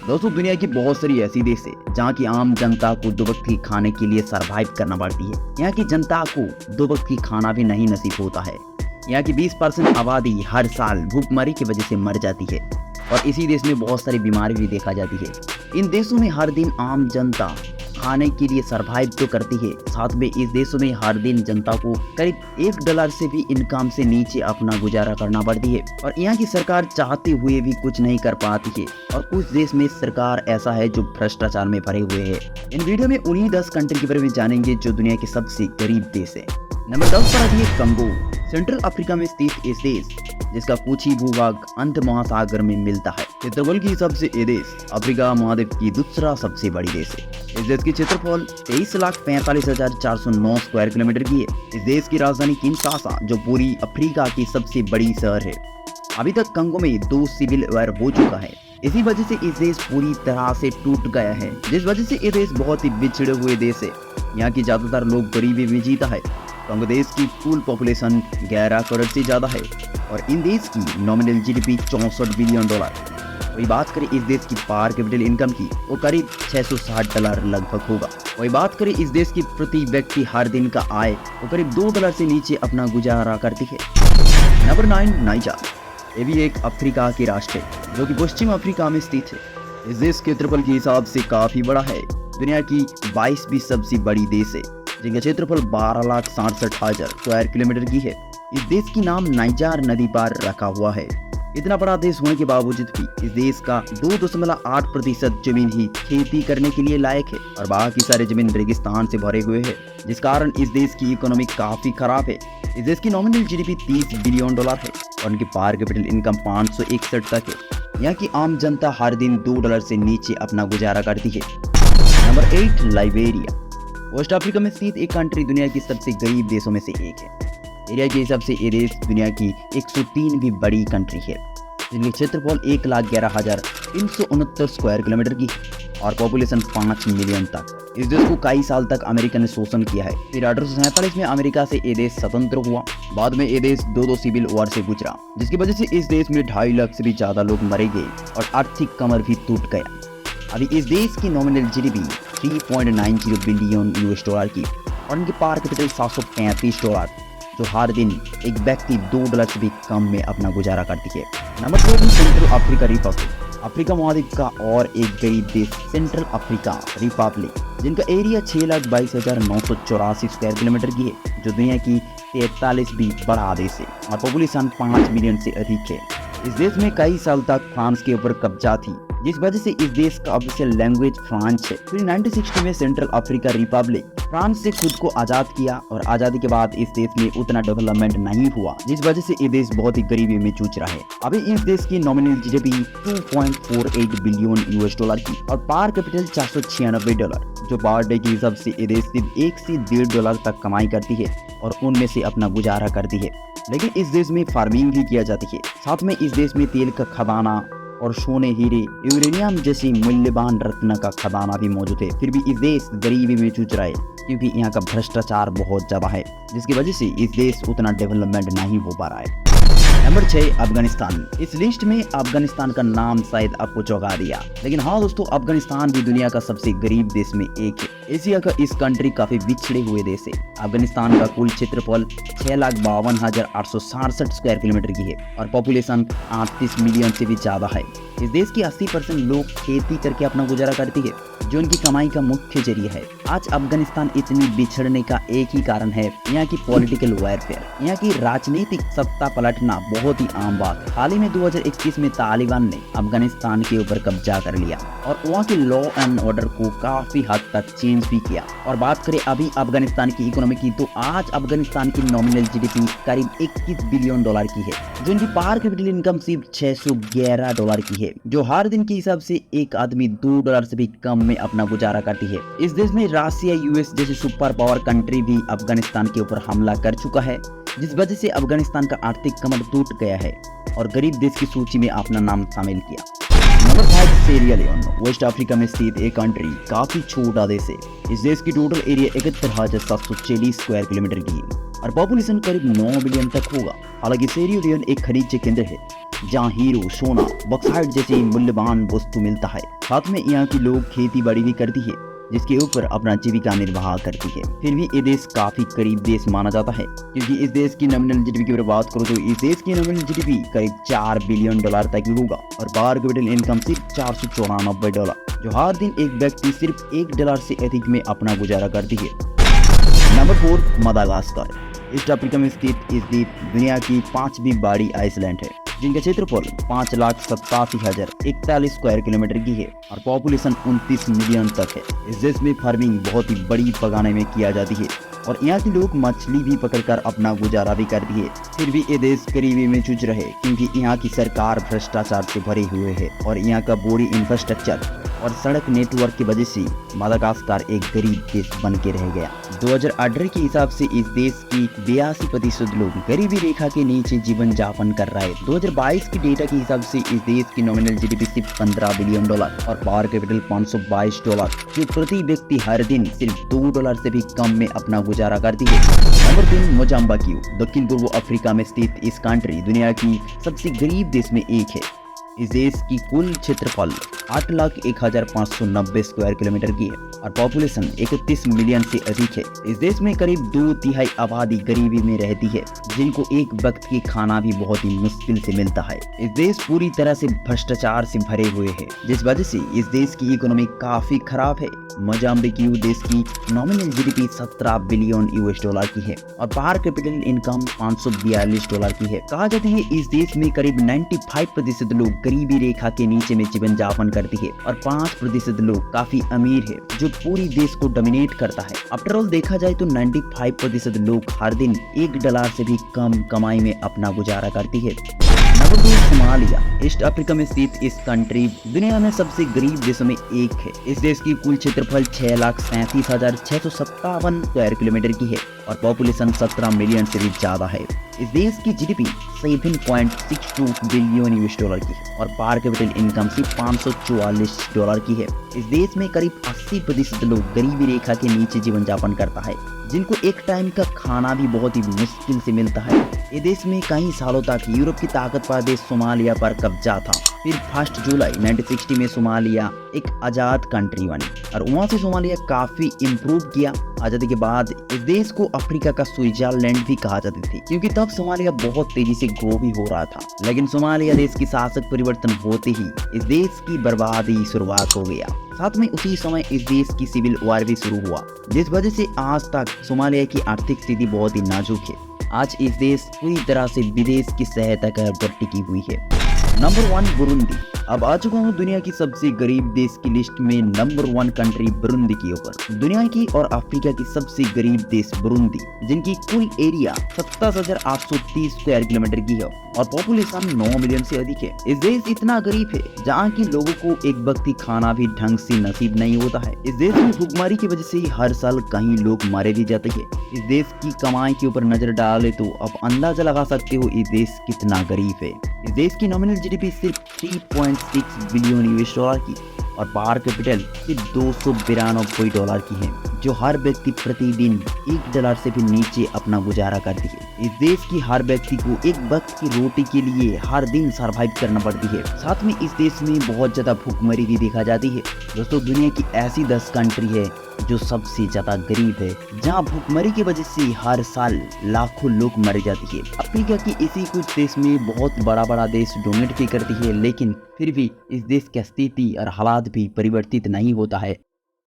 दोस्तों दुनिया की बहुत सारी ऐसी देश है जहाँ की आम जनता को दो वक्त की खाने के लिए सरवाइव करना पड़ती है। यहाँ की जनता को दो वक्त की खाना भी नहीं नसीब होता है। यहाँ की 20% आबादी हर साल भूखमरी की वजह से मर जाती है और इसी देश में बहुत सारी बीमारी भी देखा जाती है। इन देशों में हर दिन आम जनता खाने के लिए सरवाइव तो करती है, साथ में इस देशों में हर दिन जनता को करीब $1 से भी इनकम से नीचे अपना गुजारा करना पड़ती है और यहाँ की सरकार चाहते हुए भी कुछ नहीं कर पाती है। और कुछ देश में सरकार ऐसा है जो भ्रष्टाचार में भरे हुए है। इन वीडियो में उन्हीं 10 कंट्री के बारे में जानेंगे जो दुनिया के सबसे गरीब देश है। नंबर 10 पर आती है कंगो। सेंट्रल अफ्रीका में स्थित इस देश जिसका कुछ ही भूभाग अंत महासागर में मिलता है। क्षेत्रफल के हिसाब से ये देश अफ्रीका महाद्वीप की दूसरा सबसे बड़ी देश है। इस देश की क्षेत्रफल 23,45,409 स्क्वायर किलोमीटर की है। इस देश की राजधानी किनशासा जो पूरी अफ्रीका की सबसे बड़ी शहर है। अभी तक कंगो में 2 सिविल वॉर हो चुका है। इसी वजह से इस देश पूरी तरह से टूट गया है, जिस वजह से ये देश बहुत ही बिछड़े हुए देश है। यहाँ की ज्यादातर लोग गरीबी में जीता है। कंगो देश की कुल पॉपुलेशन 11 करोड़ से ज्यादा है और इन देश की नॉमिनल जीडीपी $64 बिलियन। वही बात करें इस देश की पर कैपिटल इनकम की, वो करीब $660 लगभग होगा। वही बात करें इस देश की प्रति व्यक्ति हर दिन का आय वो करीब $2 से नीचे अपना गुजारा करती है। Number 9 niger. ये भी एक अफ्रीका की राष्ट्र है जो कि पश्चिम अफ्रीका में स्थित है। इस देश के क्षेत्रफल के हिसाब से काफी बड़ा है। दुनिया की 22वीं सबसे बड़ी देश है जिनका क्षेत्रफल 12,67,000 स्क्वायर किलोमीटर की है। इस देश की नाम नाइजर नदी पर रखा हुआ है। इतना बड़ा देश होने के बावजूद भी इस देश का 2.8% जमीन ही खेती करने के लिए लायक है और बाकी सारे जमीन रेगिस्तान से भरे हुए हैं, जिस कारण इस देश की इकोनॉमी काफी खराब है। इस देश की नॉमिनल जीडीपी $30 बिलियन है और उनकी पर कैपिटल इनकम 561 तक है। यहाँ की आम जनता हर दिन $2 से नीचे अपना गुजारा करती है। Number 8 Liberia. वेस्ट अफ्रीका में स्थित एक कंट्री दुनिया की सबसे गरीब देशों में से एक है। एरिया के हिसाब से ये देश दुनिया की 103वीं बड़ी कंट्री है जिनकी क्षेत्रफल 1,11,369 स्क्वायर किलोमीटर की और पॉपुलेशन 5 मिलियन तक। इस देश को कई साल तक अमेरिका ने शोषण किया है। फिर 1847 में अमेरिका से ये देश स्वतंत्र हुआ। बाद में ये देश 2 सिविल वॉर से गुजरा, जिसकी वजह से इस देश में 2.5 लाख से भी ज्यादा लोग मरे गए और आर्थिक कमर भी टूट गया। अभी इस देश की नॉमिनल जीडीपी $3.90 बिलियन की और उनकी पर कैपिटल $735 जो हर दिन एक व्यक्ति $2 से भी कम में अपना गुजारा करती है। Number 2 central Africa Republic. Africa महाद्वीप का और एक गरीब देश सेंट्रल अफ्रीका रिपब्लिक जिनका एरिया 6,22,984 स्क्वायर किलोमीटर की है, जो दुनिया की 43वीं बड़ा देश है और पॉपुलेशन 5 मिलियन से अधिक है। इस देश में कई साल तक फ्रांस के ऊपर कब्जा थी, जिस वजह से इस देश का ऑफिशियल लैंग्वेज फ्रांस है। फिर 1960 में सेंट्रल अफ्रीका रिपब्लिक फ्रांस से खुद को आजाद किया और आजादी के बाद इस देश में उतना डेवलपमेंट नहीं हुआ, जिस वजह से ये देश बहुत ही गरीबी में जूझ रहा है। अभी इस देश की नॉमिनल जीडीपी $2.48 बिलियन की और पर कैपिटल $496 जो पर डे के हिसाब से ये देश सिर्फ $1 से $1.5 तक कमाई करती है और उनमें से अपना गुजारा करती है। लेकिन इस देश में फार्मिंग भी किया जाती है। साथ में इस देश में तेल का खदाना और सोने, हीरे, यूरेनियम जैसी मूल्यवान रत्न का खदाना भी मौजूद है। फिर भी इस देश गरीबी में जूझ रहा है क्योंकि यहाँ का भ्रष्टाचार बहुत ज्यादा है, जिसकी वजह से इस देश उतना डेवलपमेंट नहीं हो पा रहा है। नंबर 6 अफगानिस्तान। इस लिस्ट में अफगानिस्तान का नाम शायद आपको चौंका दिया, लेकिन हाँ दोस्तों, अफगानिस्तान भी दुनिया का सबसे गरीब देश में एक है। एशिया का इस कंट्री काफी बिछड़े हुए देश है। अफगानिस्तान का कुल क्षेत्रफल 6,52,867 स्क्वायर किलोमीटर की है और पॉपुलेशन 38 मिलियन से भी ज्यादा है। इस देश की 80% लोग खेती करके अपना गुजारा करती है, जो उनकी कमाई का मुख्य जरिया है। आज अफगानिस्तान इतनी बिछड़ने का एक ही कारण है यहाँ की पॉलिटिकल वारफेयर। यहाँ की राजनीतिक सत्ता पलटना बहुत ही आम बात है। हाल ही में 2021 में तालिबान ने अफगानिस्तान के ऊपर कब्जा कर लिया और वहाँ के लॉ एंड ऑर्डर को काफी हद तक चेंज भी किया। और बात करें अभी अफगानिस्तान की इकोनॉमी की, तो आज अफगानिस्तान की नॉमिनल जीडीपी करीब $21 बिलियन की है, जो उनकी पर कैपिटल इनकम सिर्फ $611 की है, जो हर दिन के हिसाब से एक आदमी $2 से भी कम में अपना गुजारा करती है। इस देश में रशिया, यूएस जैसे सुपर पावर कंट्री भी अफगानिस्तान के ऊपर हमला कर चुका है, जिस वजह से अफगानिस्तान का आर्थिक कमर टूट गया है और गरीब देश की सूची में अपना नाम शामिल किया। Number 5 Sierra Leone. West Africa में स्थित एक कंट्री काफी छोटा देश है। इस देश की टोटल एरिया 71,740 स्क्वायर किलोमीटर की है। और पॉपुलेशन करीब 9 बिलियन तक होगा। हालांकि सेरियो लियोन एक खनिज केंद्र है जहाँ हीरो, सोना, बॉक्साइट जैसे मूल्यवान वस्तु मिलता है। साथ में यहाँ के लोग खेती बाड़ी भी करती है जिसके ऊपर अपना जीविका निर्वाह करती है। फिर भी ये देश काफी गरीब देश माना जाता है क्योंकि इस देश की नॉमिनल जीडीपी की बात करो तो इस देश की नॉमिनल जीडीपी करीब 4 बिलियन डॉलर तक भी होगा और पर कैपिटल इनकम सिर्फ $494, जो हर दिन एक व्यक्ति सिर्फ $1 से अधिक में अपना गुजारा करती है। नंबर 4, मदागास्कर। ईस्ट अफ्रीका में स्थित इस द्वीप दुनिया की 5वीं बड़ी आइसलैंड है जिनका क्षेत्रफल 5,87,041 स्क्वायर किलोमीटर की है और पॉपुलेशन 29 मिलियन तक है। इस देश में फार्मिंग बहुत ही बड़ी पैमाने में किया जाती है और यहाँ के लोग मछली भी पकड़कर अपना गुजारा भी करती है। फिर भी ये देश गरीबी में जूझ रहे क्योंकि यहाँ की सरकार भ्रष्टाचार से भरे हुए है और यहाँ का बुरी इंफ्रास्ट्रक्चर और सड़क नेटवर्क की वजह से मदागास्कर एक गरीब देश बन के रह गया। 2018 के हिसाब से इस देश की 82% लोग गरीबी रेखा के नीचे जीवन यापन कर रहे हैं। 2022 की डेटा के हिसाब से इस देश की नॉमिनल जीडीपी सिर्फ $15 बिलियन और पावर कैपिटल $522, जो प्रति व्यक्ति हर दिन सिर्फ $2 से भी कम में अपना गुजारा करती है। Number 3, Mozambique. दक्षिण पूर्व अफ्रीका में स्थित इस कंट्री दुनिया की सबसे गरीब देश में एक है। इस देश की कुल क्षेत्रफल 8,01,590 स्क्वायर किलोमीटर की है और पॉपुलेशन 31 मिलियन से अधिक है। इस देश में करीब 2/3 आबादी गरीबी में रहती है जिनको एक वक्त की खाना भी बहुत ही मुश्किल से मिलता है। इस देश पूरी तरह से भ्रष्टाचार से भरे हुए है जिस वजह से इस देश की इकोनॉमी काफी खराब है। मोजाम्बिक देश की नॉमिनल जीडीपी $17 बिलियन की है और पर कैपिटल इनकम $542 की है। कहा जाता है इस देश में करीब 95% लोग गरीबी रेखा के नीचे में जीवन यापन करती है और 5% लोग काफी अमीर है जो पूरी देश को डोमिनेट करता है। आफ्टर ऑल देखा जाए तो 95% लोग हर दिन $1 से भी कम कमाई में अपना गुजारा करती है। Number 2, Somalia. ईस्ट अफ्रीका में स्थित इस कंट्री दुनिया में सबसे गरीब देशों में एक है। इस देश की कुल क्षेत्रफल 6,37,657 स्क्वायर किलोमीटर की है और पॉपुलेशन 17 मिलियन से भी ज्यादा है। इस देश की जीडीपी $7.62 बिलियन की है और पर कैपिटल इनकम सिर्फ $544 की है। इस देश में करीब 80% लोग गरीबी रेखा के नीचे जीवन यापन करता है जिनको एक टाइम का खाना भी बहुत ही मुश्किल से मिलता है। ये देश में कई सालों तक यूरोप की ताकतवर देश सोमालिया पर कब्जा था। फिर 1 जुलाई 1960 में सोमालिया एक आजाद कंट्री बनी और वहाँ से सोमालिया काफी इम्प्रूव किया। आजादी के बाद इस देश को अफ्रीका का स्विट्जरलैंड भी कहा जाती थी क्योंकि तब सोमालिया बहुत तेजी से ग्रो भी हो रहा था। लेकिन सोमालिया देश की शासक परिवर्तन होते ही इस देश की बर्बादी शुरुआत हो गया। साथ में उसी समय इस देश की सिविल वॉर भी शुरू हुआ जिस वजह से आज तक सोमालिया की आर्थिक स्थिति बहुत ही नाजुक है। आज इस देश पूरी तरह से विदेश की सहायता के ऊपर टिकी हुई है। Number 1, Burundi. अब आ चुका हूँ दुनिया की सबसे गरीब देश की लिस्ट में नंबर 1 कंट्री बुरुंडी के ऊपर। दुनिया की और अफ्रीका की सबसे गरीब देश बुरुंडी जिनकी कुल एरिया 27,830 स्क्वायर किलोमीटर की है और पॉपुलेशन 9 मिलियन से अधिक है। इस देश इतना गरीब है जहाँ की लोगों को एक वक्त खाना भी ढंग से नसीब नहीं होता है। इस देश में भुखमरी की वजह से हर साल कहीं लोग मारे भी जाते हैं। इस देश की कमाई के ऊपर नजर डाले तो अब अंदाजा लगा सकते हो इस देश कितना गरीब है। इस देश की नॉमिनल जीडीपी सिर्फ $3.6 बिलियन की और पर कैपिटल सिर्फ $292 की है जो हर व्यक्ति प्रतिदिन $1 से भी नीचे अपना गुजारा करती है। इस देश की हर व्यक्ति को एक वक्त की रोटी के लिए हर दिन सरवाइव करना पड़ती है। साथ में इस देश में बहुत ज्यादा भुखमरी भी देखा जाती है। दोस्तों दुनिया की ऐसी 10 कंट्री है जो सबसे ज्यादा गरीब है जहां भुखमरी की वजह से हर साल लाखों लोग मर जाती है। अफ्रीका की इसी कुछ देश में बहुत बड़ा देश डोनेट भी करती है लेकिन फिर भी इस देश की स्थिति और हालात भी परिवर्तित नहीं होता है।